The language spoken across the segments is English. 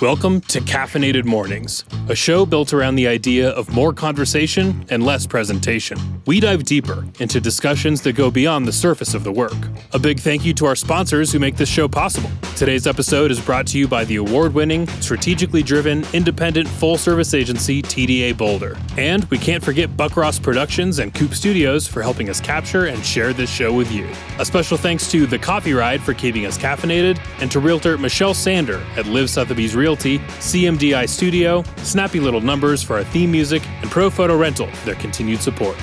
Welcome to Caffeinated Mornings, a show built around the idea of more conversation and less presentation. We dive deeper into discussions that go beyond the surface of the work. A big thank you to our sponsors who make this show possible. Today's episode is brought to you by the award-winning, strategically driven, independent, full-service agency TDA Boulder. And we can't forget Buck Ross Productions and Coop Studios for helping us capture and share this show with you. A special thanks to The Coffee Ride for keeping us caffeinated, and to Realtor Michelle Sander at Live Sotheby's Realty, CMDI Studio, Snappy Little Numbers for our theme music, and Pro Photo Rental for their continued support.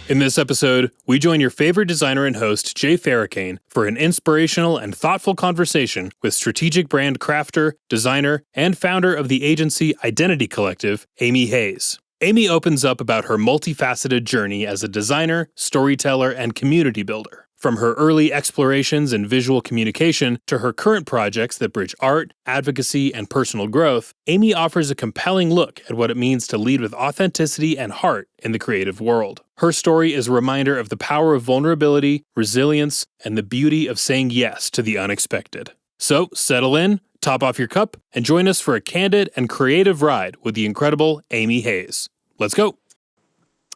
In this episode, we join your favorite designer and host, Jay Farrakane, for an inspirational and thoughtful conversation with strategic brand crafter, designer, and founder of the agency Identity Collective, Amy Hayes. Amy opens up about her multifaceted journey as a designer, storyteller, and community builder. From her early explorations in visual communication to her current projects that bridge art, advocacy, and personal growth, Amy offers a compelling look at what it means to lead with authenticity and heart in the creative world. Her story is a reminder of the power of vulnerability, resilience, and the beauty of saying yes to the unexpected. So, settle in, top off your cup, and join us for a candid and creative ride with the incredible Amy Hayes. Let's go.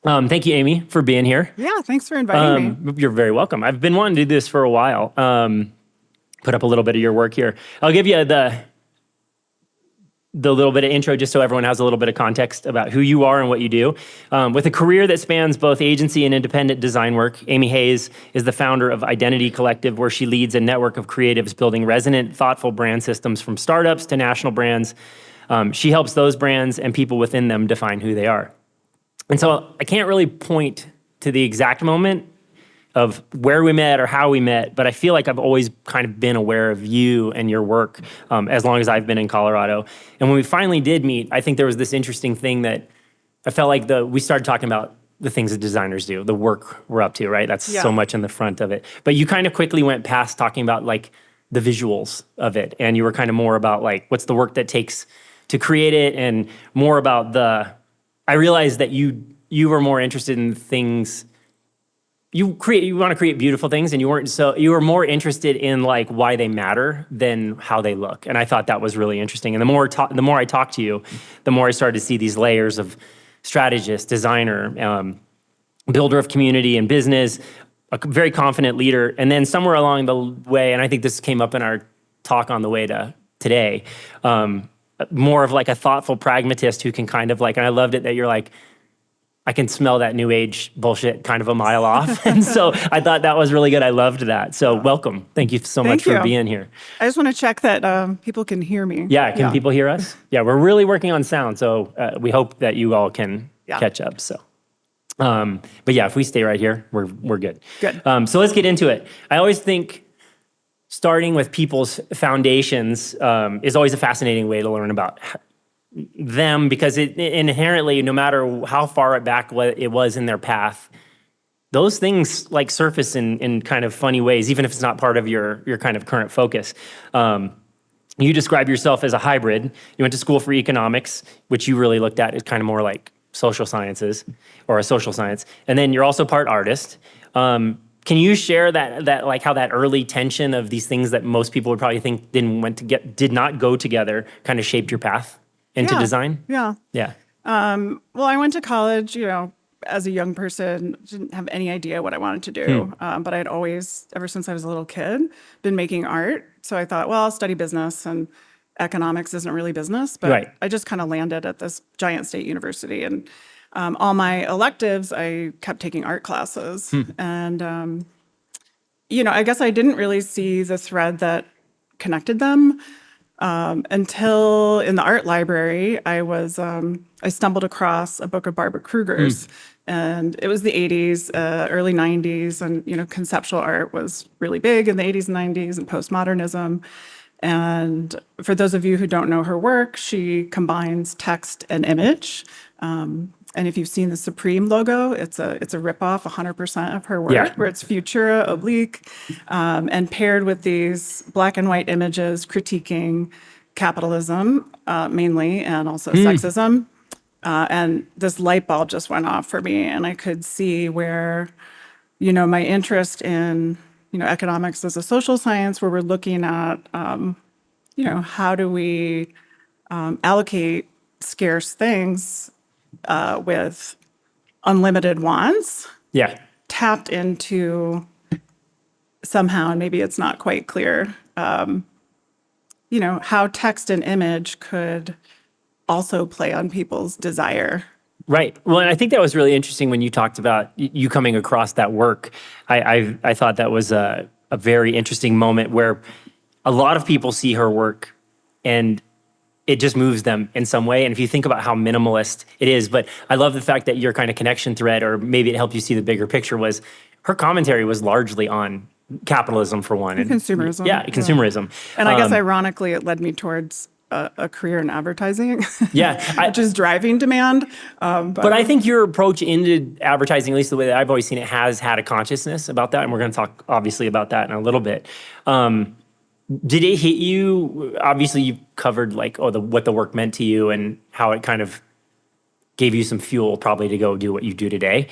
Thank you, Amy, for being here. Yeah, thanks for inviting me. You're very welcome. I've been wanting to do this for a while. Put up a little bit of your work here. I'll give you the little bit of intro just so everyone has a little bit of context about who you are and what you do. With a career that spans both agency and independent design work, Amy Hayes is the founder of Identity Collective, where she leads a network of creatives building resonant, thoughtful brand systems from startups to national brands. She helps those brands and people within them define who they are. And so I can't really point to the exact moment of where we met or how we met, but I feel like I've always kind of been aware of you and your work as long as I've been in Colorado. And when we finally did meet, I think there was this interesting thing that I felt like we started talking about the things that designers do, the work we're up to, right? That's so much in the front of it. But you kind of quickly went past talking about like the visuals of it, and you were kind of more about like what's the work that takes to create it, and more about I realized that you were more interested in things. You want to create beautiful things, and you were more interested in like why they matter than how they look. And I thought that was really interesting. And the more I talked to you, the more I started to see these layers of strategist, designer, builder of community and business, a very confident leader. And then somewhere along the way, and I think this came up in our talk on the way to today, more of like a thoughtful pragmatist who can kind of like, and I loved it that you're like, I can smell that new age bullshit kind of a mile off. And so I thought that was really good. I loved that. So welcome. Thank you so much for being here. I just want to check that people can hear me. Yeah, can people hear us? Yeah, we're really working on sound. So we hope that you all can catch up. So, but yeah, if we stay right here, we're good. Good. So let's get into it. I always think starting with people's foundations is always a fascinating way to learn about them, because it inherently, no matter how far back it was in their path, those things like surface in kind of funny ways, even if it's not part of your kind of current focus. You describe yourself as a hybrid. You went to school for economics, which you really looked at as kind of more like social sciences or a social science. And then you're also part artist. Can you share that like how that early tension of these things that most people would probably think did not go together kind of shaped your path into design? Yeah. Yeah. Well, I went to college, as a young person, didn't have any idea what I wanted to do. But I'd always, ever since I was a little kid, been making art. So I thought, well, I'll study business, and economics isn't really business. But I just kind of landed at this giant state university. And all my electives, I kept taking art classes. And, I guess I didn't really see the thread that connected them. Until in the art library, I stumbled across a book of Barbara Kruger's, and it was the 80s, early 90s, and conceptual art was really big in the 80s and 90s, and postmodernism. And for those of you who don't know her work, she combines text and image. And if you've seen the Supreme logo, it's a ripoff, 100% of her work, where it's Futura, oblique, and paired with these black and white images critiquing capitalism, mainly, and also sexism. And this light bulb just went off for me, and I could see where, my interest in economics as a social science, where we're looking at, how do we allocate scarce things with unlimited wants, Yeah. tapped into somehow, and maybe it's not quite clear, how text and image could also play on people's desire. Right. Well, and I think that was really interesting when you talked about you coming across that work. I thought that was a very interesting moment where a lot of people see her work and it just moves them in some way. And if you think about how minimalist it is, but I love the fact that your kind of connection thread, or maybe it helped you see the bigger picture, was her commentary was largely on capitalism for one. And consumerism. Yeah, consumerism. And I guess ironically, it led me towards a career in advertising. Yeah. Which is driving demand. But I think your approach into advertising, at least the way that I've always seen it, has had a consciousness about that. And we're going to talk obviously about that in a little bit. Did it hit you? Obviously, you covered like, what the work meant to you and how it kind of gave you some fuel probably to go do what you do today.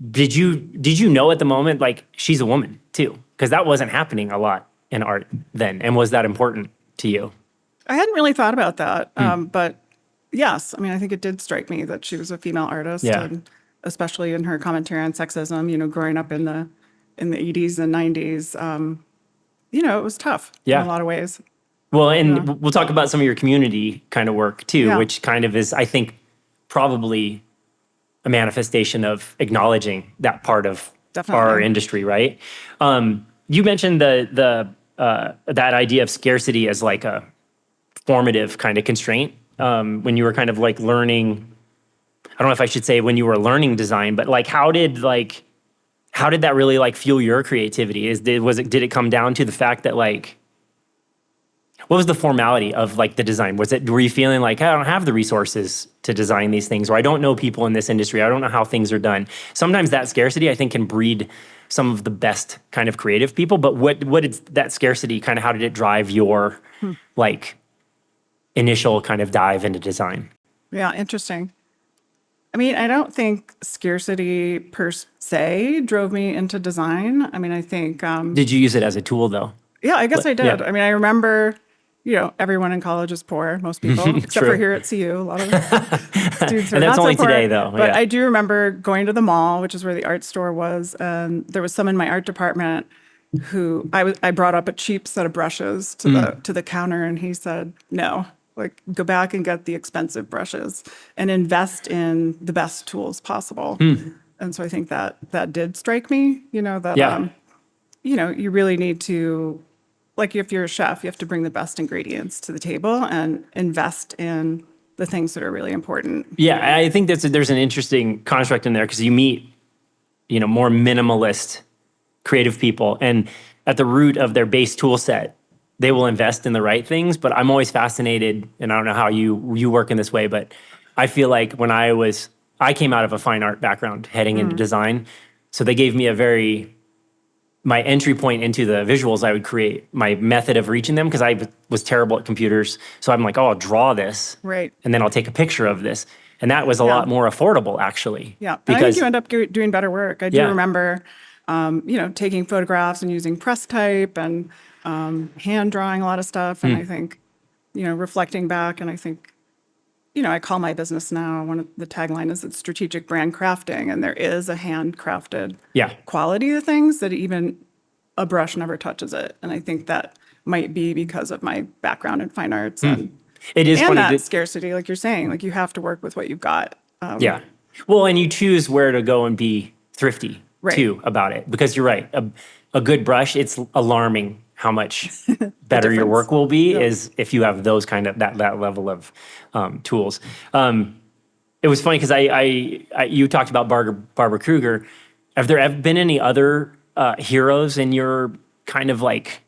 Did you know at the moment, like, she's a woman too? Because that wasn't happening a lot in art then. And was that important to you? I hadn't really thought about that. But yes, I mean, I think it did strike me that she was a female artist, Yeah. and especially in her commentary on sexism, growing up in the 80s and 90s, it was tough in Yeah. a lot of ways. Well, and we'll talk about some of your community kind of work too, Yeah. which kind of is, I think, probably a manifestation of acknowledging that part of Definitely. our industry, right? You mentioned that idea of scarcity as like a formative kind of constraint when you were kind of like learning. I don't know if I should say when you were learning design, but like how did that really like fuel your creativity? Did it come down to the fact that like, what was the formality of like the design? Were you feeling like, I don't have the resources to design these things, or I don't know people in this industry, I don't know how things are done? Sometimes that scarcity, I think, can breed some of the best kind of creative people. But what did that scarcity kind of, how did it drive your like initial kind of dive into design? Yeah, interesting. I mean, I don't think scarcity per se drove me into design. I mean, I think, Did you use it as a tool though? yeah, I guess I did. Yeah. I mean, I remember, everyone in college is poor, most people, except True. for here at CU. A lot of students are And that's not so only poor. today, though, But yeah. I do remember going to the mall, which is where the art store was, and there was someone in my art department who I brought up a cheap set of brushes to the counter, and he said, no, like, go back and get the expensive brushes and invest in the best tools possible. And so I think that did strike me, that Yeah. you really need to, like, if you're a chef, you have to bring the best ingredients to the table and invest in the things that are really important. Yeah, I think there's an interesting construct in there because you meet, more minimalist creative people, and at the root of their base tool set, they will invest in the right things. But I'm always fascinated, and I don't know how you work in this way, but I feel like when I came out of a fine art background heading into design, so they gave me my entry point into the visuals I would create, my method of reaching them, because I was terrible at computers. So I'm like, I'll draw this. Right. And then I'll take a picture of this. And that was a lot more affordable, actually. Yeah. And I think you end up doing better work. I do Yeah. remember, taking photographs and using press type and hand drawing a lot of stuff. And I think, reflecting back, and I think, I call my business now, one of the tagline is it's strategic brand crafting. And there is a handcrafted quality of things that even a brush never touches it. And I think that might be because of my background in fine arts and It is and funny that that, scarcity, like you're saying, like you have to work with what you've got. yeah. Well, and you choose where to go and be thrifty Right. too about it, because you're right. A good brush, it's alarming how much better your difference. work will be is if you have those kind of that level of tools. It was funny because you talked about Barbara Kruger. Have there ever been any other heroes in your kind of like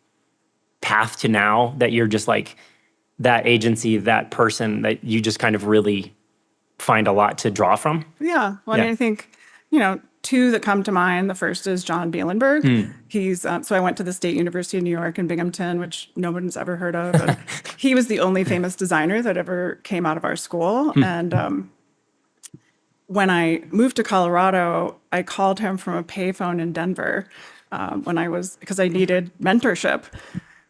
path to now that you're just like that agency, that person that you just kind of really find a lot to draw from? Yeah. Well, I Yeah. mean, I think, two that come to mind. The first is John Bielenberg. He's, so I went to the State University of New York in Binghamton, which no one's ever heard of. And he was the only famous designer that ever came out of our school. And when I moved to Colorado, I called him from a payphone in Denver when I was, because I needed mentorship.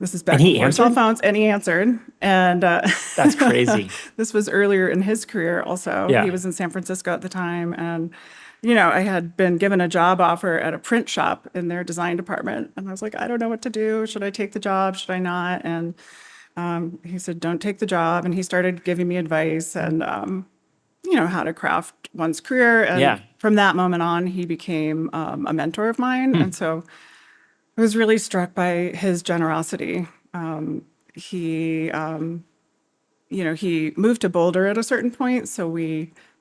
This is back And he before cell answered? phones, and he answered. And That's crazy. this was earlier in his career also. Yeah. He was in San Francisco at the time. And, you know, I had been given a job offer at a print shop in their design department. And I was like, I don't know what to do. Should I take the job? Should I not? And he said, don't take the job. And he started giving me advice and, you know, how to craft one's career. And Yeah. from that moment on, he became a mentor of mine. And so I was really struck by his generosity. He, you know, he moved to Boulder at a certain point. So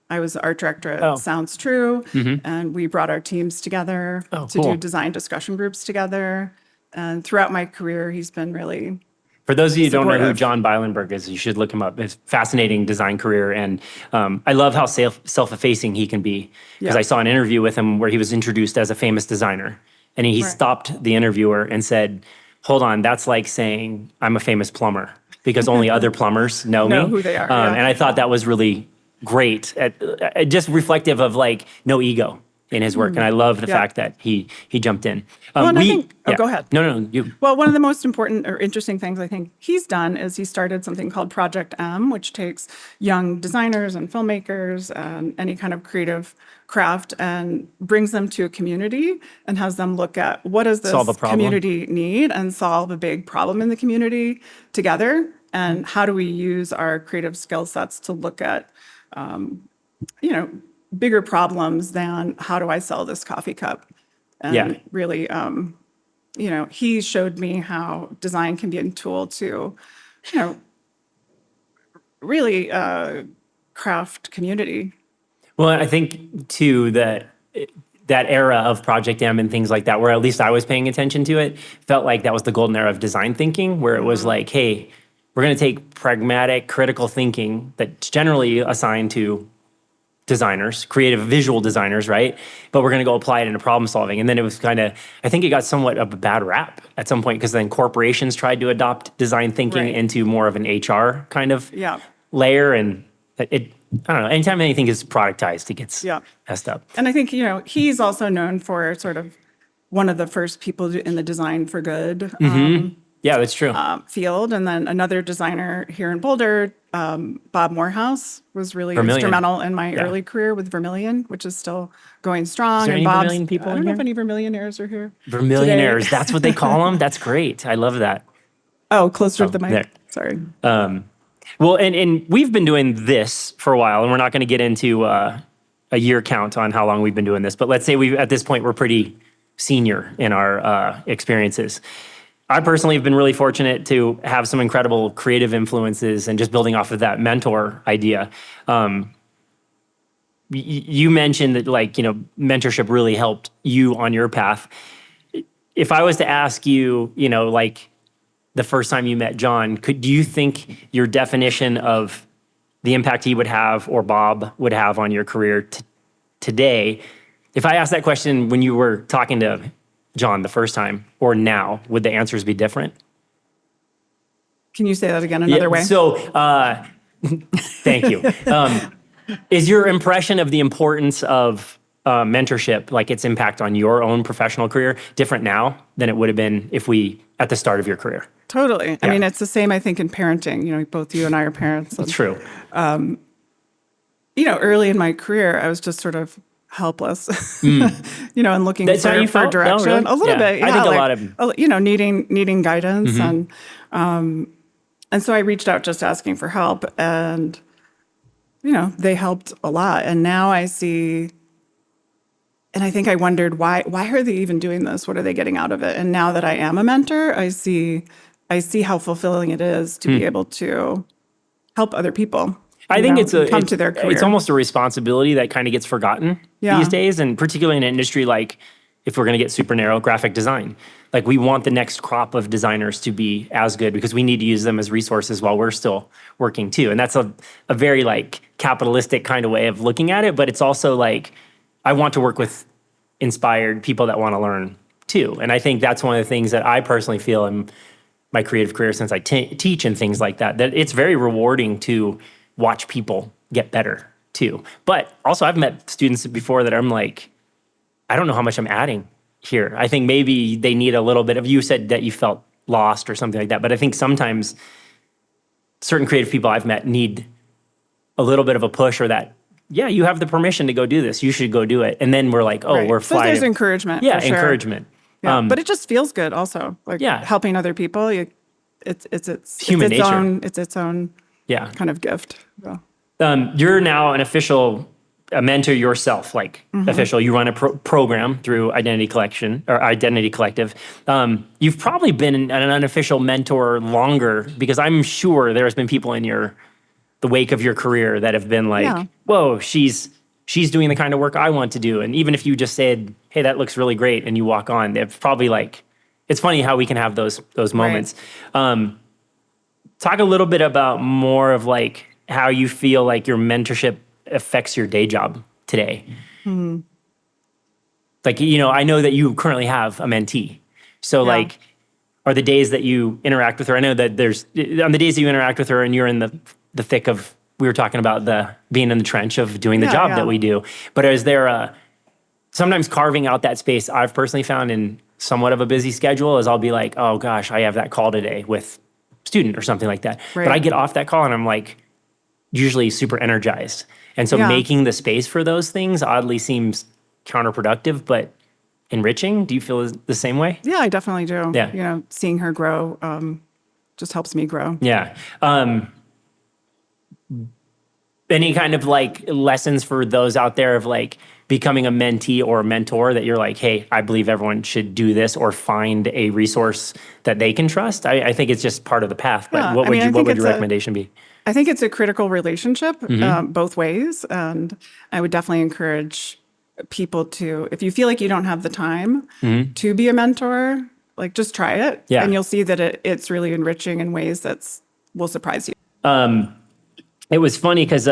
I was the art director at Oh. Sounds True. And we brought our teams together Oh, to cool. do design discussion groups together. And throughout my career, he's been really For those of you who don't know who supportive. John Bylenberg is, you should look him up. It's a fascinating design career. And I love how self-effacing he can be. Because Yeah. I saw an interview with him where he was introduced as a famous designer. And he Right. stopped the interviewer and said, hold on, that's like saying I'm a famous plumber because only other plumbers know Know me. who they are, yeah. And I thought that was really great. Just reflective of like no ego in his work. And I love the Yeah. fact that he jumped in. Well, and I think- oh, go ahead. No, you. Well, one of the most important or interesting things I think he's done is he started something called Project M, which takes young designers and filmmakers and any kind of creative craft and brings them to a community and has them look at what does this Solve a problem. community need and solve a big problem in the community together, and how do we use our creative skill sets to look at you know, bigger problems than how do I sell this coffee cup? And Yeah. really, you know, he showed me how design can be a tool to, you know, really craft community. Well, I think too that era of Project M and things like that, where at least I was paying attention to it, felt like that was the golden era of design thinking, where it was like, hey, we're going to take pragmatic, critical thinking that's generally assigned to designers, creative visual designers, right? But we're going to go apply it into problem solving. And then it was kind of, I think it got somewhat of a bad rap at some point because then corporations tried to adopt design thinking Right. into more of an HR kind of Yeah. layer. And it, I don't know, anytime anything is productized, it gets Yeah. messed up. And I think, you know, he's also known for sort of one of the first people in the design for good Yeah, that's true. field. And then another designer here in Boulder, Bob Morehouse, was really Vermilion. instrumental in my Yeah. early career with Vermilion, which is still going strong. Is there and any Bob's, Vermilion people I in don't know here? if any Vermilionaires are here. Vermilionaires, today. that's what they call them? That's great. I love that. Oh, closer to the mic. there. Sorry. Well, and we've been doing this for a while, and we're not going to get into a year count on how long we've been doing this, but let's say at this point, we're pretty senior in our experiences. I personally have been really fortunate to have some incredible creative influences and just building off of that mentor idea. You mentioned that, like, you know, mentorship really helped you on your path. If I was to ask you, you know, like the first time you met John, do you think your definition of the impact he would have or Bob would have on your career today, if I asked that question when you were talking to John the first time or now, would the answers be different? Can you say that again another way? So, thank you. Is your impression of the importance of mentorship, like its impact on your own professional career, different now than it would have been at the start of your career? Totally. I Yeah. mean, it's the same, I think, in parenting. You know, both you and I are parents. And, True. you know, early in my career, I was just sort of helpless, you know, and looking That's how you for felt? No, direction. really? A little Yeah. bit. I Yeah, think a like, lot of- you know, needing guidance. And so I reached out just asking for help, and, you know, they helped a lot. And now I see, and I think I wondered why are they even doing this? What are they getting out of it? And now that I am a mentor, I see how fulfilling it is to be able to help other people. I you think know, come to their career. it's almost a responsibility that kind of gets forgotten Yeah. these days, and particularly in an industry like, if we're going to get super narrow, graphic design. Like, we want the next crop of designers to be as good because we need to use them as resources while we're still working too. And that's a very like capitalistic kind of way of looking at it, but it's also like, I want to work with inspired people that want to learn too. And I think that's one of the things that I personally feel in my creative career, since I teach and things like that it's very rewarding to watch people get better too. But also, I've met students before that I'm like, I don't know how much I'm adding here. I think maybe they need a little bit of, you said that you felt lost or something like that, but I think sometimes certain creative people I've met need a little bit of a push, or that, yeah, you have the permission to go do this. You should go do it. And then we're like, oh, Right. we're So flying. there's encouragement. Yeah, for sure. encouragement. Yeah. But it just feels good also. Like Yeah. helping other people. It's human nature. It's its own Yeah. kind of gift. So. You're now a mentor yourself, like official. You run a program through Identity Collection or Identity Collective. You've probably been an unofficial mentor longer, because I'm sure there's been people in the wake of your career that have been like, Yeah. whoa, she's doing the kind of work I want to do. And even if you just said, hey, that looks really great, and you walk on, it's probably like, it's funny how we can have those moments. Talk a little bit about more of like how you feel like your mentorship affects your day job today. Like, I know that you currently have a mentee. So like, are the days that you interact with her, I know that on the days that you interact with her and you're in the thick of, we were talking about being in the trench of doing the job that we do, but is there sometimes carving out that space? I've personally found in somewhat of a busy schedule is I'll be like, oh gosh, I have that call today with student or something like that. Right. But I get off that call and I'm like, usually super energized. And so making the space for those things oddly seems counterproductive, but enriching. Do you feel the same way? Yeah, I definitely do. Yeah. Seeing her grow just helps me grow. Yeah. Any kind of like lessons for those out there of like becoming a mentee or a mentor that you're like, hey, I believe everyone should do this, or find a resource that they can trust? I think it's just part of the path, but what would your recommendation be? I think it's a critical relationship both ways. And I would definitely encourage people to, if you feel like you don't have the time to be a mentor, like just try it. Yeah. And you'll see that it's really enriching in ways that will surprise you. It was funny because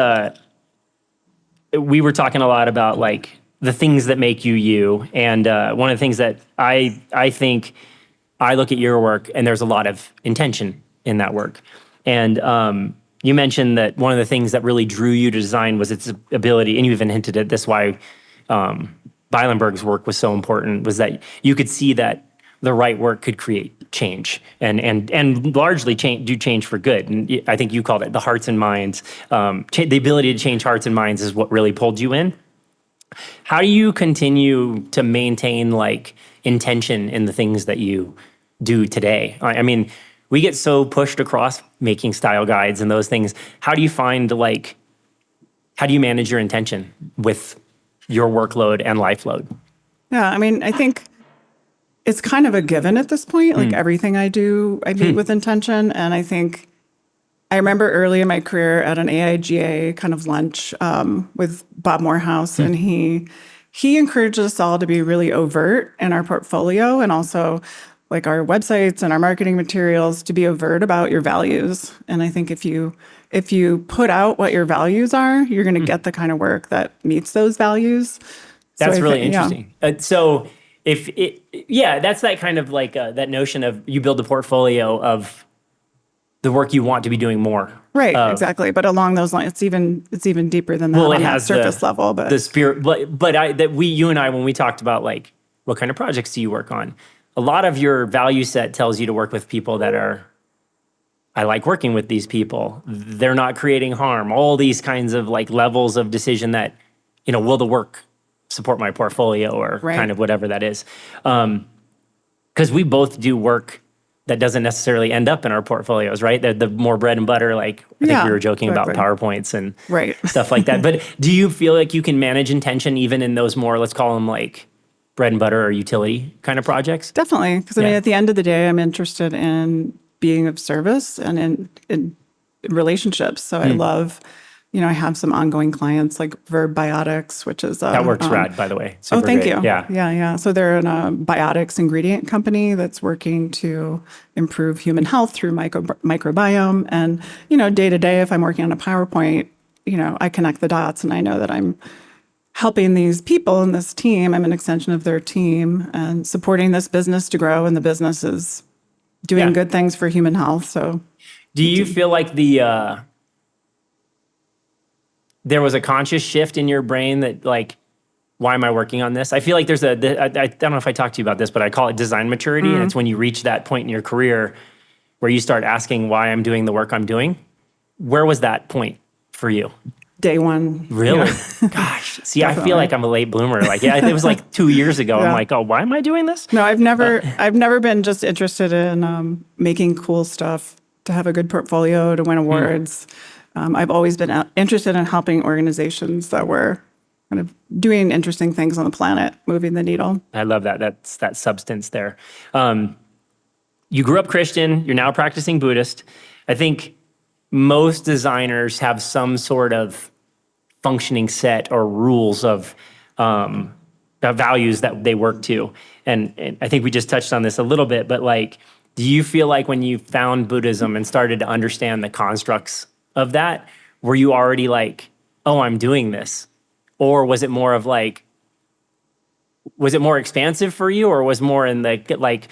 we were talking a lot about like the things that make you you. And one of the things that I think, I look at your work and there's a lot of intention in that work. And you mentioned that one of the things that really drew you to design was its ability, and you even hinted at this, why Beilenberg's work was so important, was that you could see that the right work could create change and largely do change for good. And I think you called it the hearts and minds. The ability to change hearts and minds is what really pulled you in. How do you continue to maintain like intention in the things that you do today? I mean, we get so pushed across making style guides and those things. How do you find how do you manage your intention with your workload and life load? Yeah, I mean, I think it's kind of a given at this point. Like everything I do, I do with intention. And I think I remember early in my career at an AIGA kind of lunch with Bob Morehouse, and he encouraged us all to be really overt in our portfolio, and also like our websites and our marketing materials, to be overt about your values. And I think if you put out what your values are, you're going to get the kind of work that meets those values. That's really interesting. So that's that kind of like that notion of you build a portfolio of the work you want to be doing more. Right, exactly. But along those lines, it's even deeper than that. Well, it on has that surface level, but the spirit. But you and I, when we talked about like what kind of projects do you work on, a lot of your value set tells you to work with people that are, I like working with these people. They're not creating harm. All these kinds of like levels of decision that, will the work support my portfolio or kind of whatever that is. Because we both do work that doesn't necessarily end up in our portfolios, right? The more bread and butter, like I think we were joking about PowerPoints and stuff like that. But do you feel like you can manage intention even in those more, let's call them like bread and butter or utility kind of projects? Definitely. Because I mean, at the end of the day, I'm interested in being of service and in relationships. So I love, I have some ongoing clients like Verb Biotics, which is that works rad, by the way. Super thank great. you. Yeah. So they're a biotics ingredient company that's working to improve human health through microbiome. And day to day, if I'm working on a PowerPoint, I connect the dots, and I know that I'm helping these people in this team. I'm an extension of their team and supporting this business to grow, and the business is doing good things for human health. So do you feel like there was a conscious shift in your brain that like why am I working on this? I feel like there's I don't know if I talked to you about this, but I call it design maturity. And it's when you reach that point in your career where you start asking why I'm doing the work I'm doing. Where was that point for you? Day one. Really? Gosh. See, I feel like I'm a late bloomer. Like, yeah, it was like 2 years ago. I'm like, oh, why am I doing this? No, I've never been just interested in making cool stuff to have a good portfolio, to win awards. I've always been interested in helping organizations that were kind of doing interesting things on the planet, moving the needle. I love that. That's that substance there. You grew up Christian. You're now practicing Buddhist. I think most designers have some sort of functioning set or rules of values that they work to. And I think we just touched on this a little bit, but like, do you feel like when you found Buddhism and started to understand the constructs of that, were you already like, oh, I'm doing this? Or was it more of like, was it more expansive for you, or was more in the like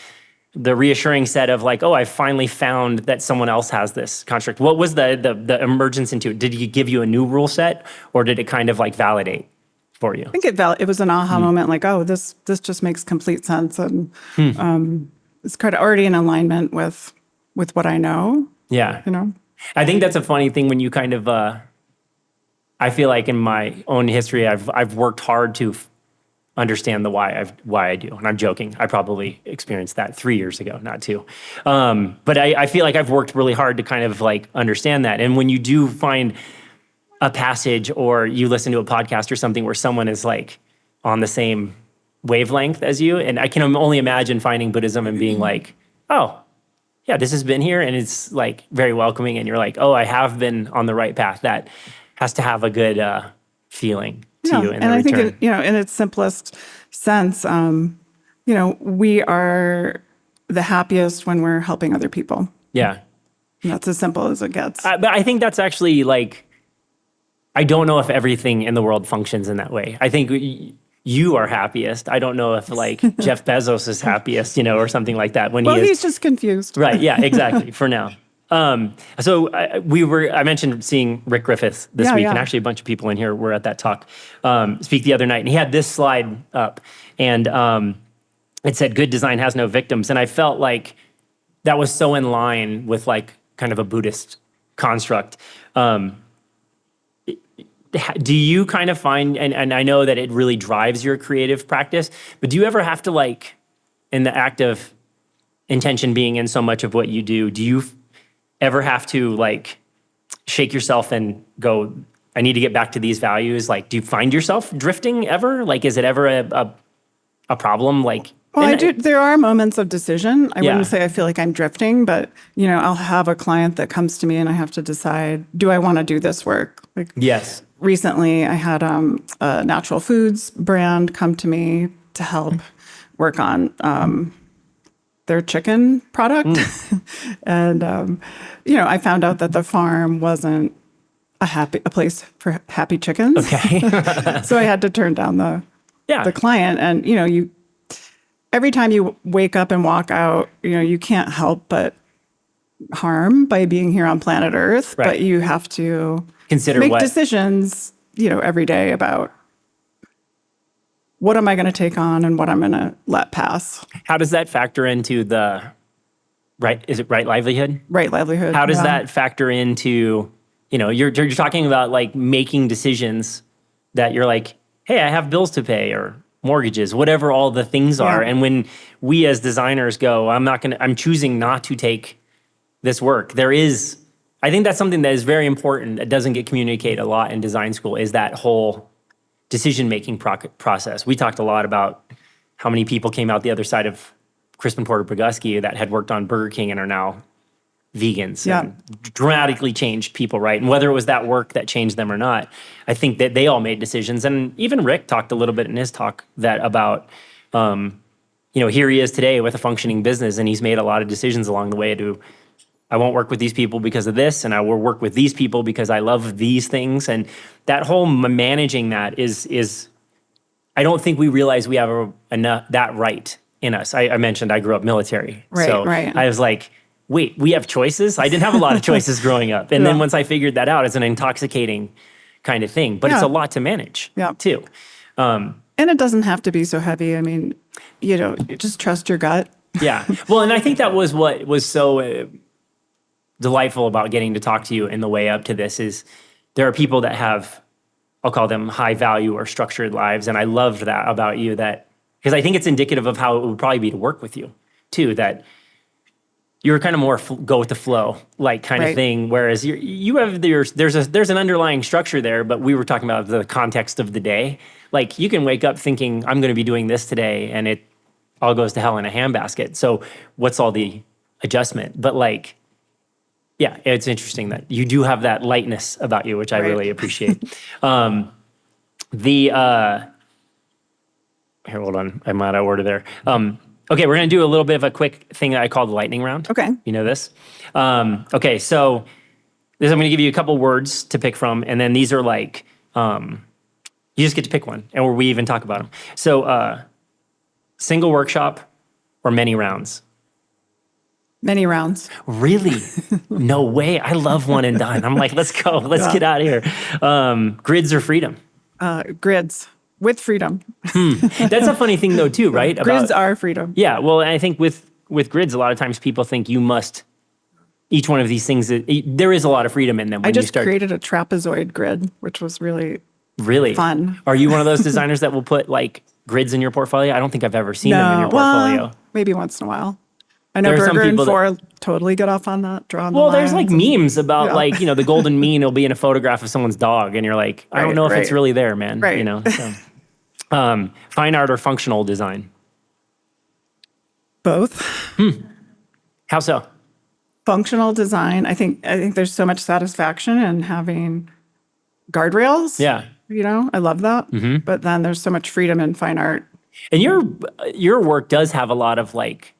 the reassuring set of like, oh, I finally found that someone else has this construct? What was the emergence into it? Did he give you a new rule set, or did it kind of like validate for you? I think it was an aha moment, like, oh, this just makes complete sense, and it's kind of already in alignment with what I know. Yeah, you know. I think that's a funny thing when you kind of. I feel like in my own history, I've worked hard to understand the why I do. And I'm joking. I probably experienced that 3 years ago, not 2. But I feel like I've worked really hard to kind of like understand that. And when you do find a passage or you listen to a podcast or something where someone is like on the same wavelength as you, and I can only imagine finding Buddhism and being like, oh, yeah, this has been here, and it's like very welcoming, and you're like, oh, I have been on the right path. That has to have a good feeling to you in the return. I think, in its simplest sense, we are the happiest when we're helping other people. Yeah. And that's as simple as it gets. But I think that's actually like, I don't know if everything in the world functions in that way. I think you are happiest. I don't know if like Jeff Bezos is happiest, or something like that. He's just confused. Right. Yeah, exactly. For now. So I mentioned seeing Rick Griffiths this week, and actually a bunch of people in here were at that talk, speak the other night, and he had this slide up, and it said, "Good design has no victims," and I felt like that was so in line with like kind of a Buddhist construct. Do you kind of find, and I know that it really drives your creative practice, but do you ever have to like, in the act of intention being in so much of what you do you ever have to like shake yourself and go, I need to get back to these values? Like, do you find yourself drifting ever? Like, is it ever a problem? Like, well, I do. There are moments of decision. I wouldn't say I feel like I'm drifting, but I'll have a client that comes to me and I have to decide, do I want to do this work? Like, yes. Recently, I had a natural foods brand come to me to help work on their chicken product. And, I found out that the farm wasn't a place for happy chickens. Okay. So I had to turn down the client. And, every time you wake up and walk out, you can't help but harm by being here on planet Earth, but you have to make decisions, every day about what am I going to take on and what I'm going to let pass. How does that factor into is it right livelihood? Right livelihood. How does that factor into, you're talking about like making decisions that you're like, hey, I have bills to pay or mortgages, whatever all the things are. And when we as designers go, I'm choosing not to take this work. I think that's something that is very important that doesn't get communicated a lot in design school, is that whole decision-making process. We talked a lot about how many people came out the other side of Crispin Porter Bogusky that had worked on Burger King and are now vegans and dramatically changed people, right? And whether it was that work that changed them or not, I think that they all made decisions. And even Rick talked a little bit in his talk that about, here he is today with a functioning business, and he's made a lot of decisions along the way to, I won't work with these people because of this, and I will work with these people because I love these things. And that whole managing that is I don't think we realize we have that right in us. I mentioned I grew up military. Right. I was like, wait, we have choices? I didn't have a lot of choices growing up. And then once I figured that out, it's an intoxicating kind of thing. But it's a lot to manage too. And it doesn't have to be so heavy. I mean, you just trust your gut. Yeah. Well, and I think that was what was so delightful about getting to talk to you in the way up to this is there are people that have, I'll call them high value or structured lives. And I loved that about you, that because I think it's indicative of how it would probably be to work with you too, that you're kind of more go with the flow, like kind of thing. Whereas you have there's an underlying structure there, but we were talking about the context of the day. Like you can wake up thinking I'm going to be doing this today, and it all goes to hell in a handbasket. So what's all the adjustment? But like, yeah, it's interesting that you do have that lightness about you, which I really appreciate. Here, hold on, I'm out of order there. Okay, we're going to do a little bit of a quick thing that I call the lightning round. Okay. You know this? Okay, so I'm going to give you a couple words to pick from, and then these are like, you just get to pick one, and we even talk about them. So single workshop or many rounds? Many rounds. Really? No way. I love one and done. I'm like, let's go. Let's get out of here. Grids or freedom? Grids. With freedom. That's a funny thing though too, right? Grids are freedom. Yeah, well, I think with grids, a lot of times people think you must, each one of these things, there is a lot of freedom in them when I just you start. created a trapezoid grid, which was really fun. Are you one of those designers that will put like grids in your portfolio? I don't think I've ever seen them in your portfolio. Well, maybe once in a while. I know There are some Burger and people Four totally get off on that, draw on the Well, there's like lines. memes about like, the golden mean will be in a photograph of someone's dog, and you're like, I don't know if it's really there, man. Right. You know. So. Fine art or functional design? Both. How so? Functional design. I think there's so much satisfaction in having guardrails. Yeah. I love that. Mm-hmm. But then there's so much freedom in fine art. And your work does have a lot of like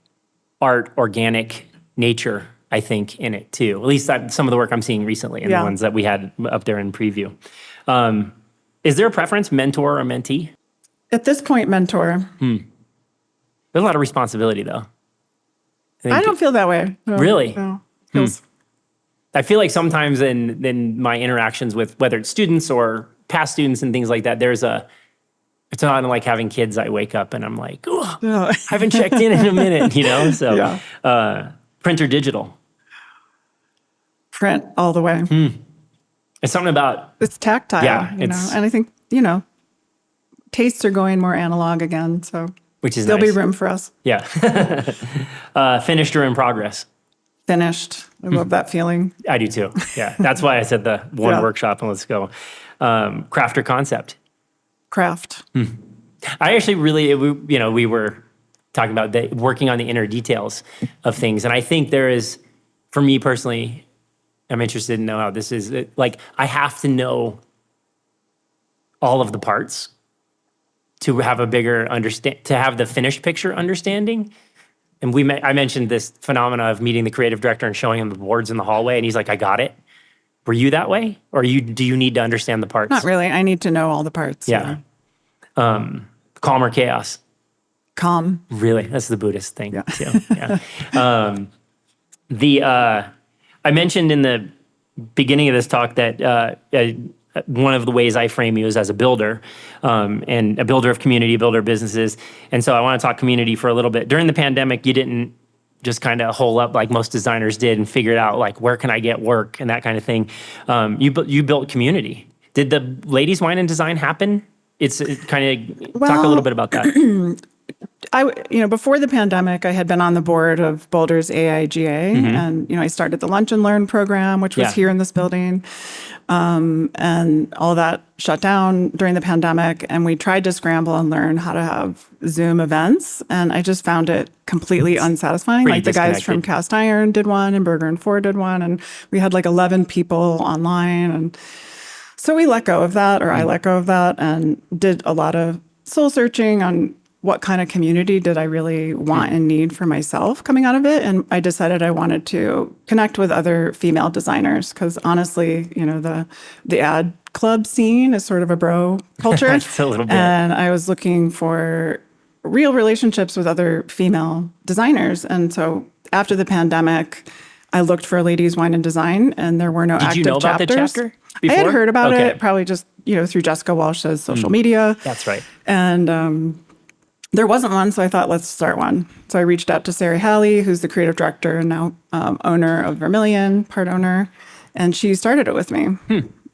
art, organic nature, I think, in it too. At least some of the work I'm seeing recently and the ones that we had up there in preview. Is there a preference, mentor or mentee? At this point, mentor. There's a lot of responsibility though. I don't feel that way. No, Really? No. Feels- I feel like sometimes in my interactions with whether it's students or past students and things like that, it's not like having kids. I wake up and I'm like, oh, I haven't checked in a minute, So, print or digital? Print all the way. It's something about It's tactile. Yeah, and I think tastes are going more analog again. So which is there'll nice. be room for us. Yeah. Finished or in progress? Finished. I love that feeling. I do too. Yeah. That's why I said the one workshop and let's go. Craft or concept? Craft. I actually we were talking about working on the inner details of things. And I think there is, for me personally, I'm interested to know how this is. Like, I have to know all of the parts to have a bigger to have the finished picture understanding. And I mentioned this phenomena of meeting the creative director and showing him the boards in the hallway, and he's like, I got it. Were you that way? Or do you need to understand the parts? Not really. I need to know all the parts. Yeah. Calm or chaos? Calm. Really? That's the Buddhist thing Yeah. too. Yeah. I mentioned in the beginning of this talk that one of the ways I frame you is as a builder, and a builder of community, a builder of businesses. And so I want to talk community for a little bit. During the pandemic, you didn't just kind of hole up like most designers did and figured out like, where can I get work and that kind of thing. You built community. Did the Ladies Wine and Design happen? Talk a little bit about that. Before the pandemic, I had been on the board of Boulder's AIGA, and I started the Lunch and Learn program, which was here in this building, and all that shut down during the pandemic. And we tried to scramble and learn how to have Zoom events, and I just found it completely unsatisfying. Pretty Like the guys from Cast Iron did one, and Burger and Four did one, and we had like 11 people online, and so we let go of that, or I let go of that, and did a lot of soul searching on what kind of community did I really want and need for myself coming out of it. And I decided I wanted to connect with other female designers because honestly, the ad club scene is sort of a bro culture. It's a little bit. And I was looking for real relationships with other female designers. And so after the pandemic, I looked for Ladies Wine and Design, and there were no active chapters. Did you know about the chapter? I had heard about Okay. it, probably just, through Jessica Walsh's social media. That's right. And there wasn't one, so I thought, let's start one. So I reached out to Sarah Halley, who's the creative director and now owner of Vermilion, part owner, and she started it with me.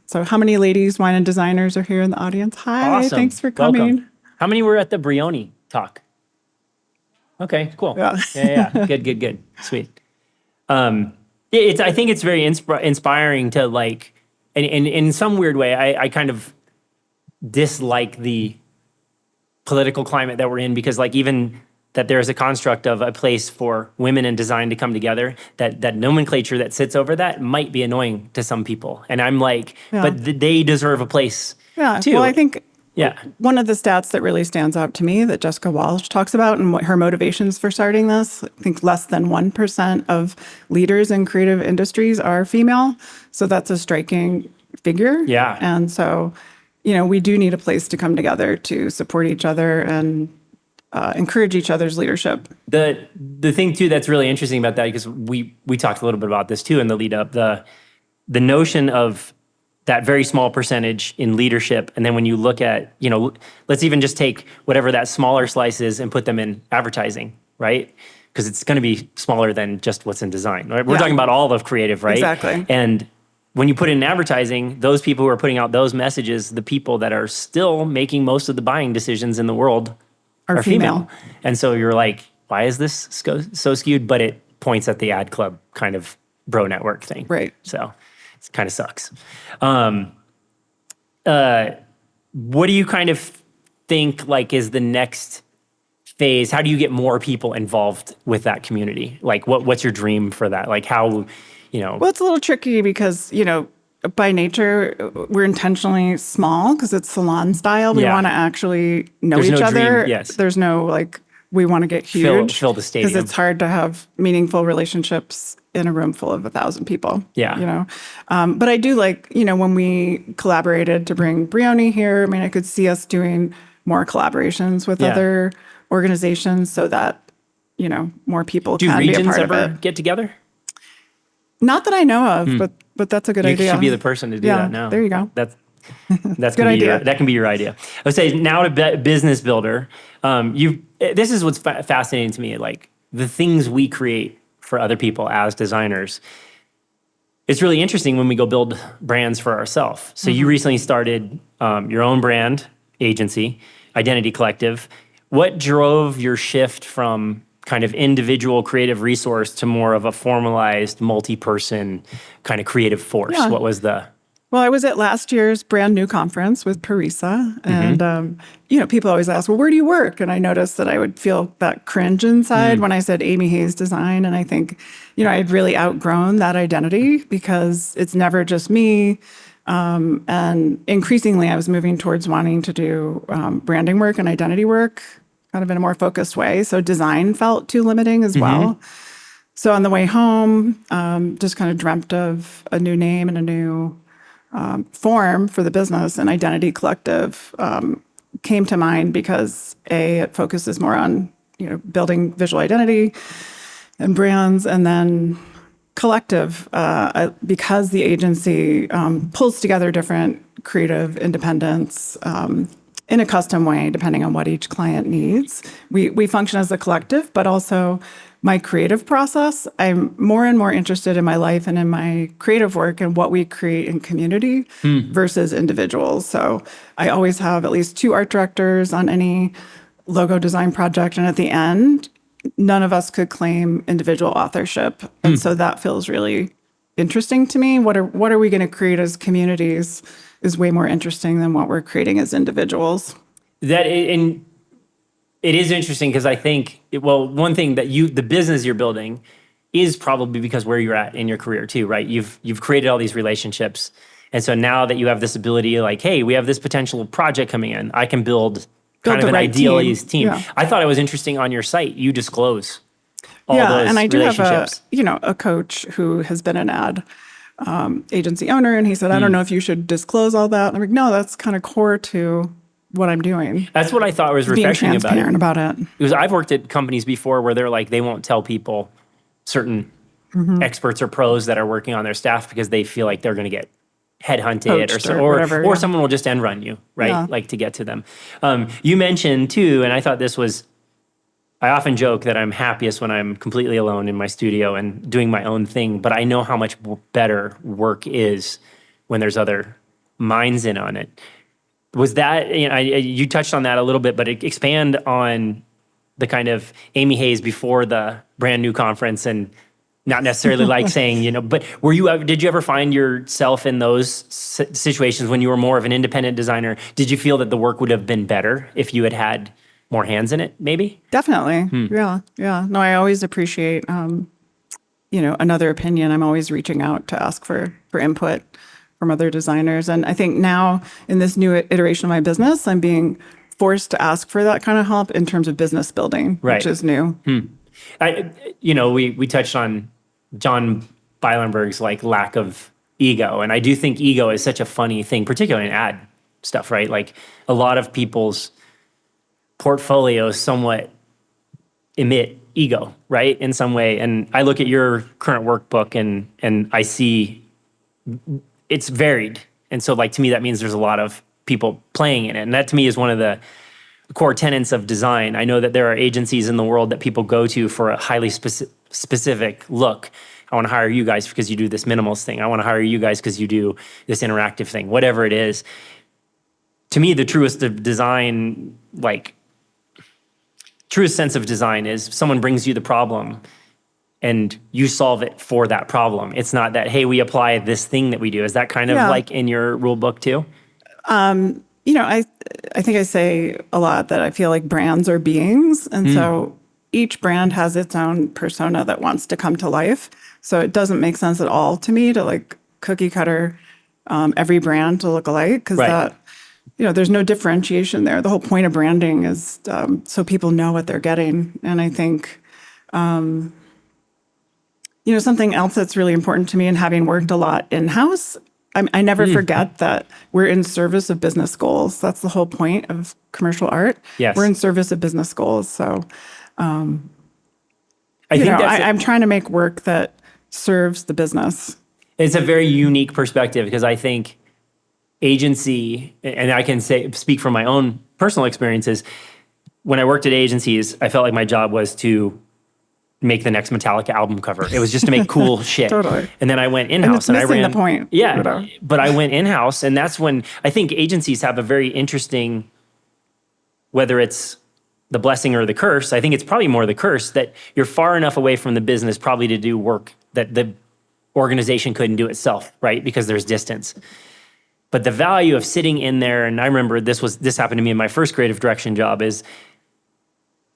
So how many ladies, wine and designers are here in the audience? Hi, Awesome. thanks for coming. Welcome. How many were at the Brioni talk? Okay, cool. Yeah. Yeah. Good. Sweet. I think it's very inspiring to like, and in some weird way, I kind of dislike the political climate that we're in, because like even that there's a construct of a place for women in design to come together, that nomenclature that sits over that might be annoying to some people. And I'm like, but they deserve a place too. Well, I think Yeah. one of the stats that really stands out to me that Jessica Walsh talks about and what her motivations for starting this, I think less than 1% of leaders in creative industries are female. So that's a striking figure. Yeah. And so, we do need a place to come together to support each other and encourage each other's leadership. The thing too that's really interesting about that, because we talked a little bit about this too in the lead up, the notion of that very small percentage in leadership. And then when you look at, let's even just take whatever that smaller slice is and put them in advertising, right? Because it's going to be smaller than just what's in design, right? We're talking about all of creative, right? Exactly. And when you put it in advertising, those people who are putting out those messages, the people that are still making most of the buying decisions in the world are female. And so you're like, why is this so skewed? But it points at the ad club kind of bro network thing. Right. So it kind of sucks. What do you kind of think like is the next phase? How do you get more people involved with that community? Like what's your dream for that? Like how, Well, it's a little tricky because, by nature, we're intentionally small because it's salon style. We want to actually know There's each no other. dream, yes. There's no we want to get huge. Fill the stadium. Because it's hard to have meaningful relationships in a room full of 1,000 people. Yeah. But I do like, when we collaborated to bring Brioni here, I could see us doing more collaborations with other organizations so that, more people Do can be a regions part of ever it. get together? Not that I know of, but that's a good idea. You should be the person to do that now. There you go. That's Good idea. That can be your idea. I would say now to business builder. This is what's fascinating to me. Like the things we create for other people as designers. It's really interesting when we go build brands for ourselves. So you recently started your own brand agency, Identity Collective. What drove your shift from kind of individual creative resource to more of a formalized multi-person kind of creative force? Yeah. What was the... Well, I was at last year's brand new conference with Parisa, and people always ask, "Well, where do you work?" And I noticed that I would feel that cringe inside when I said Amy Hayes Design, and I think, I'd really outgrown that identity because it's never just me. And increasingly, I was moving towards wanting to do branding work and identity work, kind of in a more focused way. So design felt too limiting as well. So on the way home, just kind of dreamt of a new name and a new form for the business, and Identity Collective came to mind because it focuses more on building visual identity and brands, and then collective because the agency pulls together different creative independents in a custom way depending on what each client needs. We function as a collective, but also my creative process, I'm more and more interested in my life and in my creative work and what we create in community versus individuals. So I always have at least 2 art directors on any logo design project. And at the end, none of us could claim individual authorship. And so that feels really interesting to me. What are we going to create as communities is way more interesting than what we're creating as individuals. It is interesting because I think, one thing that the business you're building is probably because where you're at in your career too, right? You've created all these relationships. And so now that you have this ability, like, hey, we have this potential project coming in, I can build kind of an idealized team. Yeah. I thought it was interesting on your site, you disclose all those and I do have relationships. a coach who has been an ad agency owner, and he said, I don't know if you should disclose all that. And I'm like, no, that's kind of core to what I'm doing. That's what I thought was Being refreshing transparent about it. Because I've worked at companies before where they're like, they won't tell people certain experts or pros that are working on their staff because they feel like they're going to get headhunted Poached or whatever, or yeah. someone will just end run you, right? Yeah. Like to get to them. You mentioned too, and I thought this was, I often joke that I'm happiest when I'm completely alone in my studio and doing my own thing, but I know how much better work is when there's other minds in on it. Was that, you touched on that a little bit, but expand on the kind of Amy Hayes before the brand new conference, and not necessarily like saying, but did you ever find yourself in those situations when you were more of an independent designer? Did you feel that the work would have been better if you had more hands in it, maybe? Definitely. Yeah. Yeah. No, I always appreciate, another opinion. I'm always reaching out to ask for input from other designers. And I think now in this new iteration of my business, I'm being forced to ask for that kind of help in terms of business building, Right. which is new. We touched on John Bylenberg's like lack of ego. And I do think ego is such a funny thing, particularly in ad stuff, right? Like a lot of people's portfolios somewhat emit ego, right? In some way. And I look at your current workbook and I see it's varied. And so like to me, that means there's a lot of people playing in it. And that to me is one of the core tenets of design. I know that there are agencies in the world that people go to for a highly specific look. I want to hire you guys because you do this minimalist thing. I want to hire you guys because you do this interactive thing, whatever it is. To me, the truest of design, truest sense of design is someone brings you the problem and you solve it for that problem. It's not that, hey, we apply this thing that we do. Is that kind of like in your rule book too? I think I say a lot that I feel like brands are beings. And so each brand has its own persona that wants to come to life. So it doesn't make sense at all to me to like cookie cutter every brand to look alike, because that, there's no differentiation there. The whole point of branding is so people know what they're getting. And I think, something else that's really important to me, and having worked a lot in-house, I never forget that we're in service of business goals. That's the whole point of commercial art. Yes. We're in service of business goals. So, I think I'm trying to make work that serves the business. It's a very unique perspective, because I think agency, and I can speak from my own personal experiences, when I worked at agencies, I felt like my job was to make the next Metallica album cover. It was just to make cool shit. Totally. And then I went in-house and I missing ran the point. Yeah. But I went in-house, and that's when I think agencies have a very interesting, whether it's the blessing or the curse, I think it's probably more the curse, that you're far enough away from the business probably to do work that the organization couldn't do itself, right? Because there's distance. But the value of sitting in there, and I remember this happened to me in my first creative direction job, is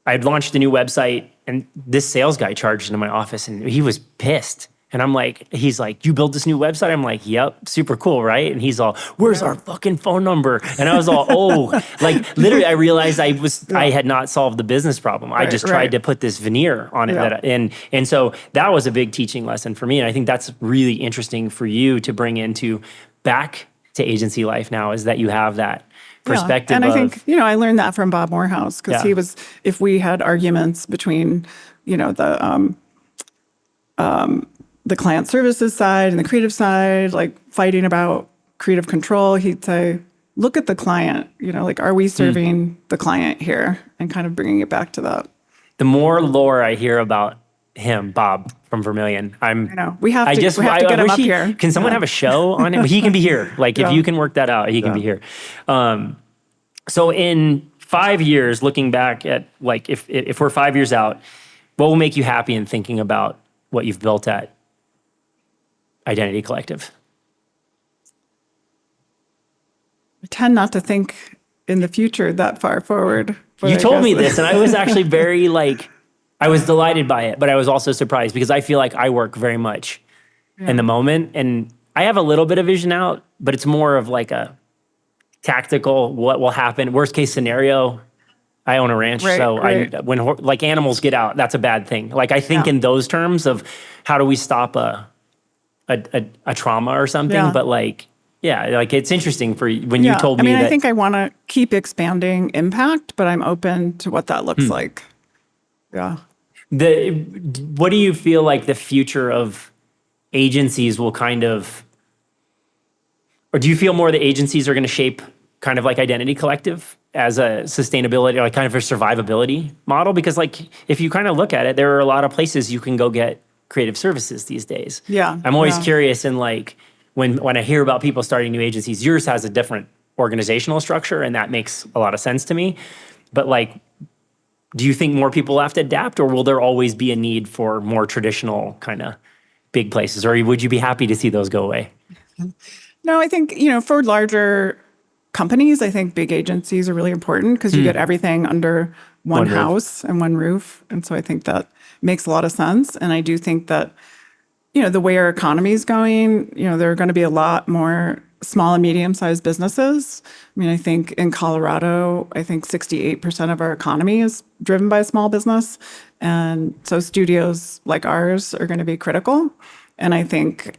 I'd launched a new website, and this sales guy charged into my office, and he was pissed. And he's like, you built this new website? I'm like, yep, super cool, right? And he's all, where's our fucking phone number? And I was all, literally I realized I had not solved the business problem. I just tried to put this veneer on it. Yeah. And so that was a big teaching lesson for me. And I think that's really interesting for you to bring back to agency life now, is that you have that perspective. And I think, I learned that from Bob Morehouse, because he was, if we had arguments between, the client services side and the creative side, like fighting about creative control, he'd say, look at the client, are we serving the client here? And kind of bringing it back to that. The more lore I hear about him, Bob from Vermilion, we have to get him up here. Can someone have a show on him? He can be here. If you can work that out, he can be here. So in 5 years, looking back at if we're 5 years out, what will make you happy in thinking about what you've built at Identity Collective? I tend not to think in the future that far forward. You told me this, and I was actually very I was delighted by it, but I was also surprised, because I feel like I work very much in the moment, and I have a little bit of vision out, but it's more of like a tactical, what will happen, worst case scenario. I own a ranch, when animals get out, that's a bad thing. I think in those terms of how do we stop a trauma or something, but it's interesting for when you told me that. I think I want to keep expanding impact, but I'm open to what that looks like. Yeah. What do you feel like the future of agencies will kind of, Or do you feel more the agencies are going to shape kind of like Identity Collective as a sustainability or like kind of a survivability model? Because like if you kind of look at it, there are a lot of places you can go get creative services these days. Yeah. I'm always curious, and like when I hear about people starting new agencies, yours has a different organizational structure, and that makes a lot of sense to me. But like, do you think more people have to adapt, or will there always be a need for more traditional kind of big places, or would you be happy to see those go away? No, I think, for larger companies, I think big agencies are really important because you get everything under one One roof. house and one roof. And so I think that makes a lot of sense. And I do think that, the way our economy is going, there are going to be a lot more small and medium-sized businesses. I mean, I think in Colorado, I think 68% of our economy is driven by small business. And so studios like ours are going to be critical. And I think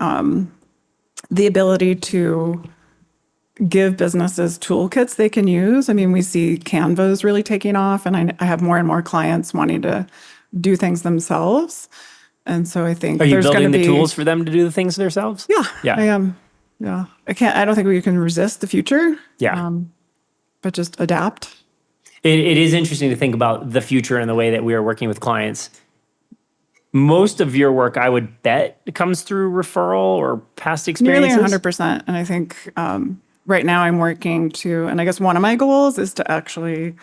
the ability to give businesses toolkits they can use. I mean, we see Canva's really taking off, and I have more and more clients wanting to do things themselves. And so I think Are you there's going to building be the tools for them to do the things themselves? Yeah, I am. Yeah, I don't think we can resist the future. Yeah. But just adapt. It is interesting to think about the future and the way that we are working with clients. Most of your work, I would bet, comes through referral or past experiences. Nearly 100%. And I think right now I'm working and I guess one of my goals is to actually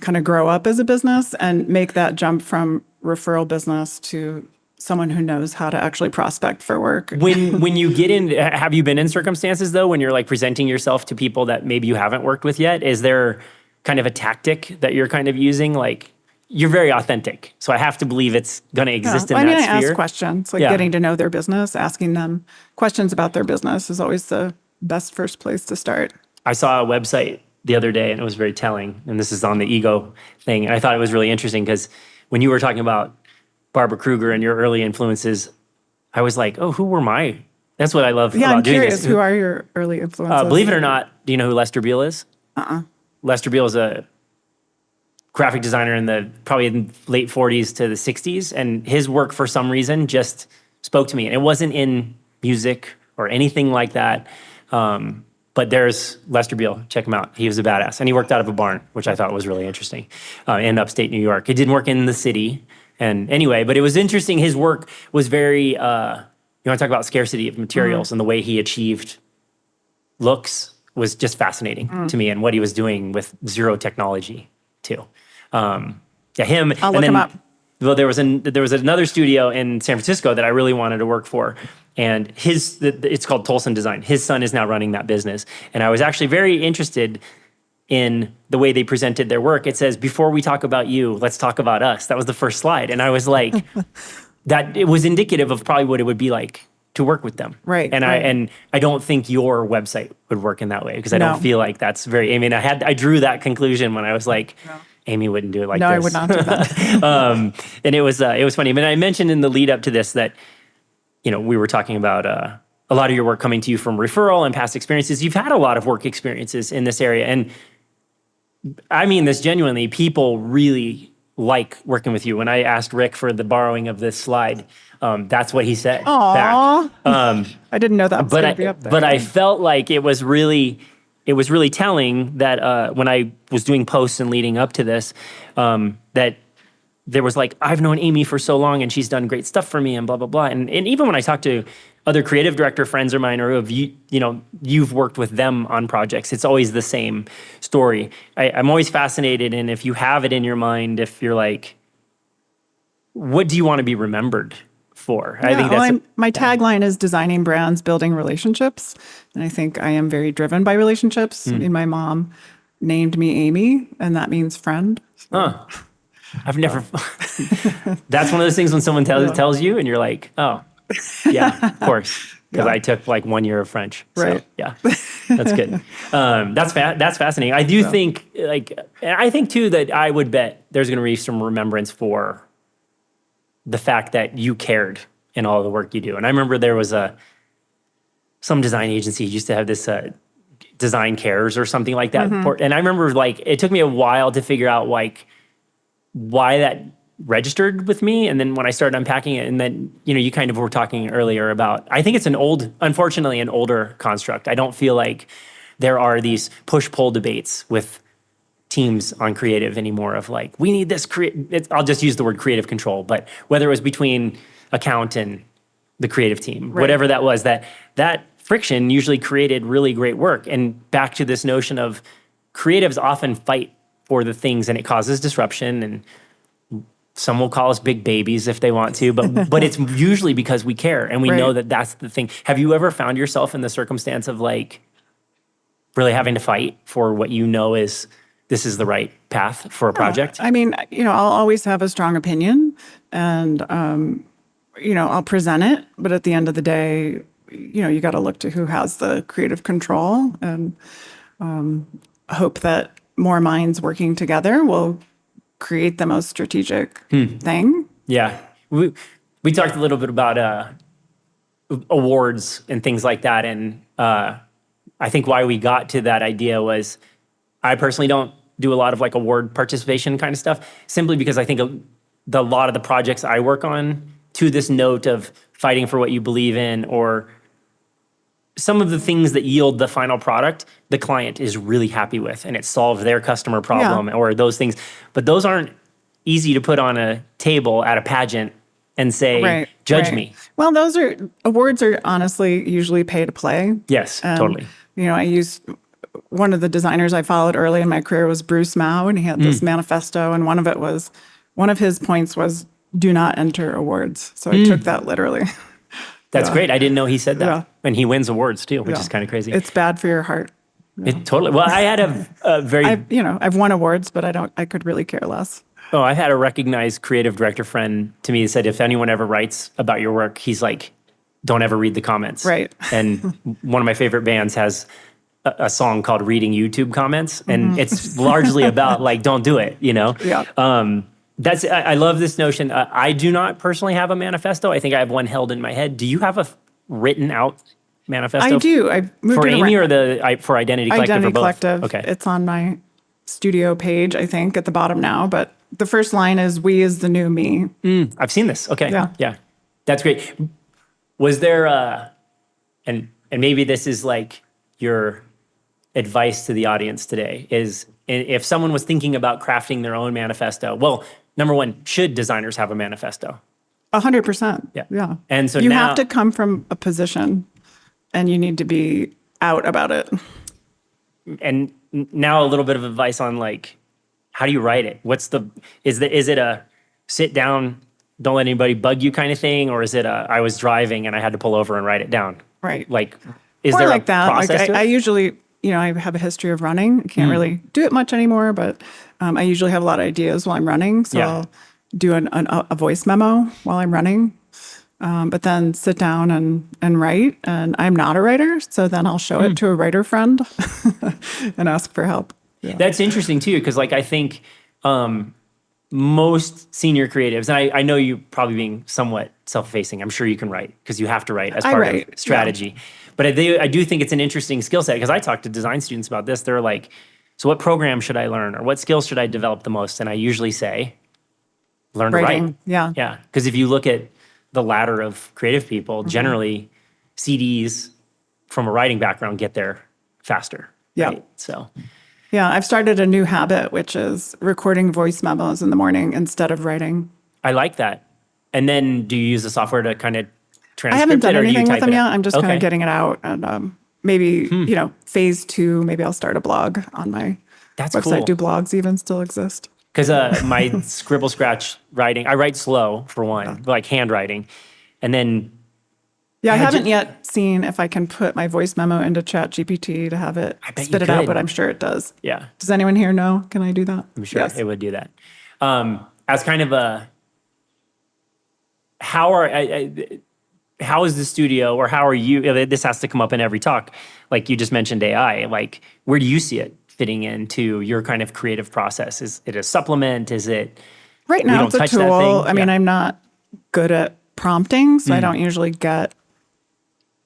kind of grow up as a business and make that jump from referral business to someone who knows how to actually prospect for work. When you get in, have you been in circumstances though, when you're like presenting yourself to people that maybe you haven't worked with yet? Is there kind of a tactic that you're kind of using? Like, you're very authentic, so I have to believe it's going to exist in that sphere. I ask questions, like getting to know their business, asking them questions about their business is always the best first place to start. I saw a website the other day, and it was very telling, and this is on the ego thing, and I thought it was really interesting because when you were talking about Barbara Kruger and your early influences, I was like, oh, who were my... That's what I love about I'm doing curious, this. who are your early influences? Believe it or not, do you know who Lester Beale is? Lester Beale is a graphic designer in probably in late 40s to the 60s, and his work for some reason just spoke to me. And it wasn't in music or anything like that. But there's Lester Beale. Check him out. He was a badass. And he worked out of a barn, which I thought was really interesting, in upstate New York. It didn't work in the city. And anyway, but it was interesting. His work was very, you want to talk about scarcity of materials, and the way he achieved looks was just fascinating to me, and what he was doing with zero technology too. Him. I'll look him up. Well, there was another studio in San Francisco that I really wanted to work for, and it's called Tolson Design. His son is now running that business, and I was actually very interested in the way they presented their work. It says, before we talk about you, let's talk about us. That was the first slide, and I was like, that it was indicative of probably what it would be like to work with them. Right. And I don't think your website would work in that way, because I don't feel like that's very. I mean, I drew that conclusion when I was like. No. Amy wouldn't do it like this. No, I would not do that. And it was funny. I mean, I mentioned in the lead up to this that, we were talking about a lot of your work coming to you from referral and past experiences. You've had a lot of work experiences in this area. And I mean this genuinely, people really like working with you. When I asked Rick for the borrowing of this slide, that's what he said back. I didn't know that was going to be up there. But I felt like it was really telling that when I was doing posts and leading up to this, that there was like, I've known Amy for so long and she's done great stuff for me and blah, blah, blah. And even when I talk to other creative director friends of mine, or of you've worked with them on projects, it's always the same story. I'm always fascinated, and if you have it in your mind, if you're like, what do you want to be remembered for? Yeah, I think my tagline is designing brands, building relationships. And I think I am very driven by relationships. I mean, my mom named me Amy, and that means friend. So. I've never. That's one of those things when someone tells you, and you're like, oh, yeah, of course. Because I took like 1 year of French. Right. So, yeah, that's good. That's fascinating. I do think, I think too that I would bet there's going to be some remembrance for the fact that you cared in all the work you do. And I remember there was some design agency used to have this design cares or something like that. And I remember it took me a while to figure out why that registered with me. And then when I started unpacking it, and then, you kind of were talking earlier about, I think it's unfortunately, an older construct. I don't feel like there are these push-pull debates with teams on creative anymore of like, we need this, I'll just use the word creative control, but whether it was between account and the creative team, whatever that was, that friction usually created really great work. And back to this notion of creatives often fight for the things, and it causes disruption, and some will call us big babies if they want to, but it's usually because we care and we know that that's the thing. Have you ever found yourself in the circumstance of like really having to fight for what this is the right path for a project? I mean, I'll always have a strong opinion, and I'll present it, but at the end of the day, you got to look to who has the creative control, and hope that more minds working together will create the most strategic thing. Yeah. We talked a little bit about awards and things like that. And I think why we got to that idea was I personally don't do a lot of like award participation kind of stuff, simply because I think a lot of the projects I work on, to this note of fighting for what you believe in, or some of the things that yield the final product, the client is really happy with, and it solves their customer problem or those things. But those aren't easy to put on a table at a pageant and say, judge me. Well, awards are honestly usually pay to play. Yes, totally. I used one of the designers I followed early in my career was Bruce Mao, and he had this manifesto, and one of his points was do not enter awards. So I took that literally. That's great. I didn't know he said that. Yeah. And he wins awards too, which is kind of crazy. It's bad for your heart. It totally. Well, I had a very. I've won awards, but I could really care less. Oh, I had a recognized creative director friend to me that said, if anyone ever writes about your work, he's like, don't ever read the comments. Right. And one of my favorite bands has a song called Reading YouTube Comments. And it's largely about like, don't do it, Yeah. I love this notion. I do not personally have a manifesto. I think I have one held in my head. Do you have a written out manifesto? I do. I've moved for it Amy around. or for Identity Collective Identity or both? Collective. Okay. It's on my studio page, I think, at the bottom now. But the first line is "We is the new me." I've seen this. Okay. Yeah. That's great. Was there and maybe this is like your advice to the audience today, is if someone was thinking about crafting their own manifesto, well, number one, should designers have a manifesto? 100%. Yeah. And so you now, have to come from a position, and you need to be out about it. And now a little bit of advice on like, how do you write it? Is it a sit down, don't let anybody bug you kind of thing? Or is it I was driving and I had to pull over and write it down? Right. Like, is Or there like a that. process to it? I usually, I have a history of running. I can't really do it much anymore, but I usually have a lot of ideas while I'm running. So I'll do a voice memo while I'm running, but then sit down and write. And I'm not a writer, so then I'll show it to a writer friend and ask for help. Yeah. That's interesting too, because like I think most senior creatives, and I know you probably being somewhat self-effacing, I'm sure you can write because you have to write as part of strategy. Yeah. But I do think it's an interesting skill set, because I talk to design students about this. They're like, so what program should I learn, or what skills should I develop the most? And I usually say, learn to write. Yeah. Yeah. Because if you look at the ladder of creative people, generally CDs from a writing background get there faster. Yeah. Right? So. Yeah, I've started a new habit, which is recording voice memos in the morning instead of writing. I like that. And then do you use the software to kind of transcript it? I haven't done or do you anything with type them it yet. out? I'm just kind of getting it out. And maybe, phase 2, maybe I'll start a blog on my website. Cool. Do blogs even still exist? Because my scribble scratch writing, I write slow for one, like handwriting. And then I haven't yet seen if I can put my voice memo into ChatGPT to have it spit it out, but I'm sure it does. Yeah. Does anyone here know? Can I do that? I'm sure it would do that. As kind of how is the studio, or how are you, this has to come up in every talk, like you just mentioned AI, like where do you see it fitting into your kind of creative process? Is it a supplement? Is it... Right now it's a tool. I mean, I'm not good at prompting, so I don't usually get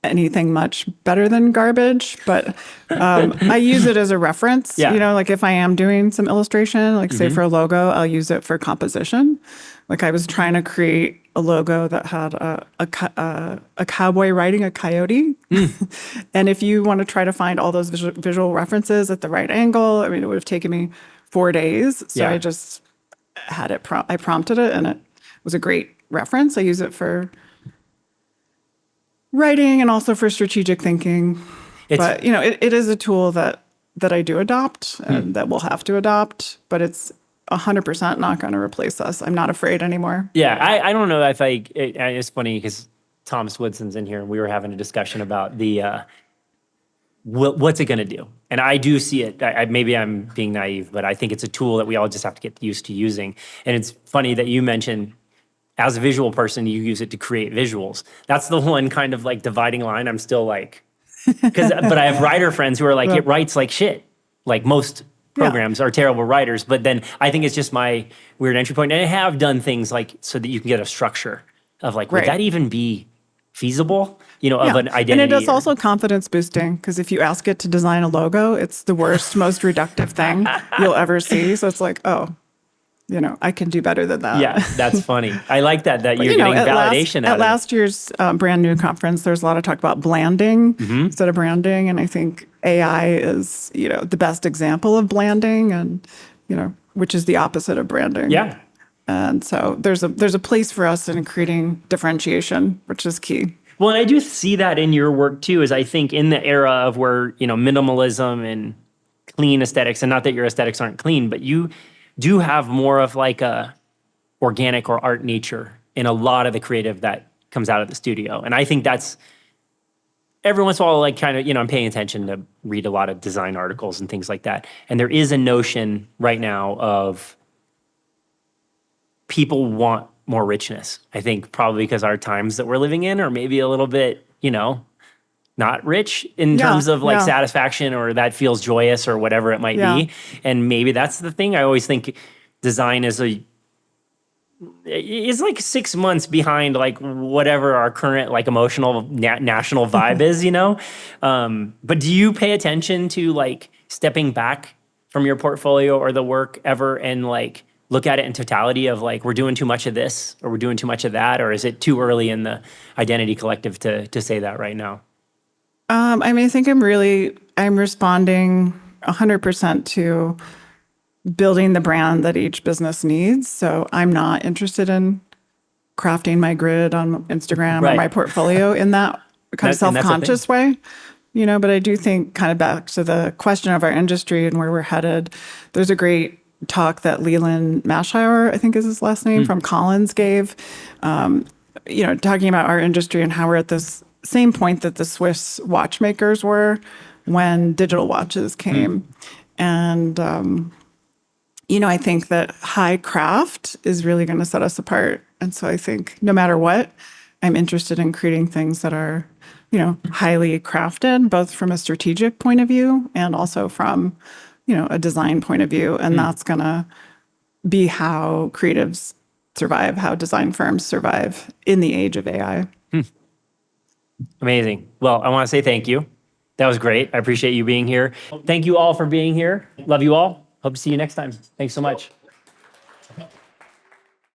anything much better than garbage, but I use it as a reference. Like if I am doing some illustration, like say for a logo, I'll use it for composition. Like I was trying to create a logo that had a cowboy riding a coyote. And if you want to try to find all those visual references at the right angle, I mean, it would have taken me 4 days. So Yeah. I just had it, I prompted it, and it was a great reference. I use it for writing and also for strategic thinking. But, you know, it is a tool that I do adopt and that we'll have to adopt, but it's 100% not going to replace us. I'm not afraid anymore. Yeah, I don't know if it's funny because Thomas Woodson's in here and we were having a discussion about the, what's it going to do? And I do see it. Maybe I'm being naive, but I think it's a tool that we all just have to get used to using. And it's funny that you mentioned as a visual person, you use it to create visuals. That's the one kind of like dividing line. I'm still like, but I have writer friends who are like, it writes like shit. Like most programs are terrible writers, but then I think it's just my weird entry point. And I have done things like so that you can get a structure of like, would that even be feasible? You know, of an identity. And it is also confidence boosting because if you ask it to design a logo, it's the worst, most reductive thing you'll ever see. So it's like, oh, you know, I can do better than that. Yeah, that's funny. I like that you're getting validation at last year's brand new conference, there's a lot of talk about blanding instead of branding. And I think AI is, you know, the best example of blanding and, you know, which is the opposite of branding. Yeah. And so there's a place for us in creating differentiation, which is key. Well, and I do see that in your work too, is I think in the era of where, you know, minimalism and clean aesthetics, and not that your aesthetics aren't clean, but you do have more of like a organic or art nature in a lot of the creative that comes out of the studio. And I think that's every once in a while, like kind of, you know, I'm paying attention to read a lot of design articles and things like that. And there is a notion right now of people want more richness. I think probably because our times that we're living in are maybe a little bit, you know, not rich in terms of like satisfaction or that feels joyous or whatever it might be. And maybe that's the thing. I always think design is like 6 months behind like whatever our current like emotional national vibe is, you know? But do you pay attention to like stepping back from your portfolio or the work ever and like look at it in totality of like, we're doing too much of this or we're doing too much of that? Or is it too early in the identity collective to say that right now? I mean, I think I'm responding 100% to building the brand that each business needs. So I'm not interested in crafting my grid on Instagram or my portfolio in that kind of self-conscious way, you know, but I do think kind of back to the question of our industry and where we're headed. There's a great talk that Leland Mashauer, I think is his last name, from Collins gave, you know, talking about our industry and how we're at this same point that the Swiss watchmakers were when digital watches came. And, you know, I think that high craft is really going to set us apart. And so I think no matter what, I'm interested in creating things that are, you know, highly crafted, both from a strategic point of view and also from, you know, a design point of view. And that's going to be how creatives survive, how design firms survive in the age of AI. Amazing. Well, I want to say thank you. That was great. I appreciate you being here. Thank you all for being here. Love you all. Hope to see you next time. Thanks so much.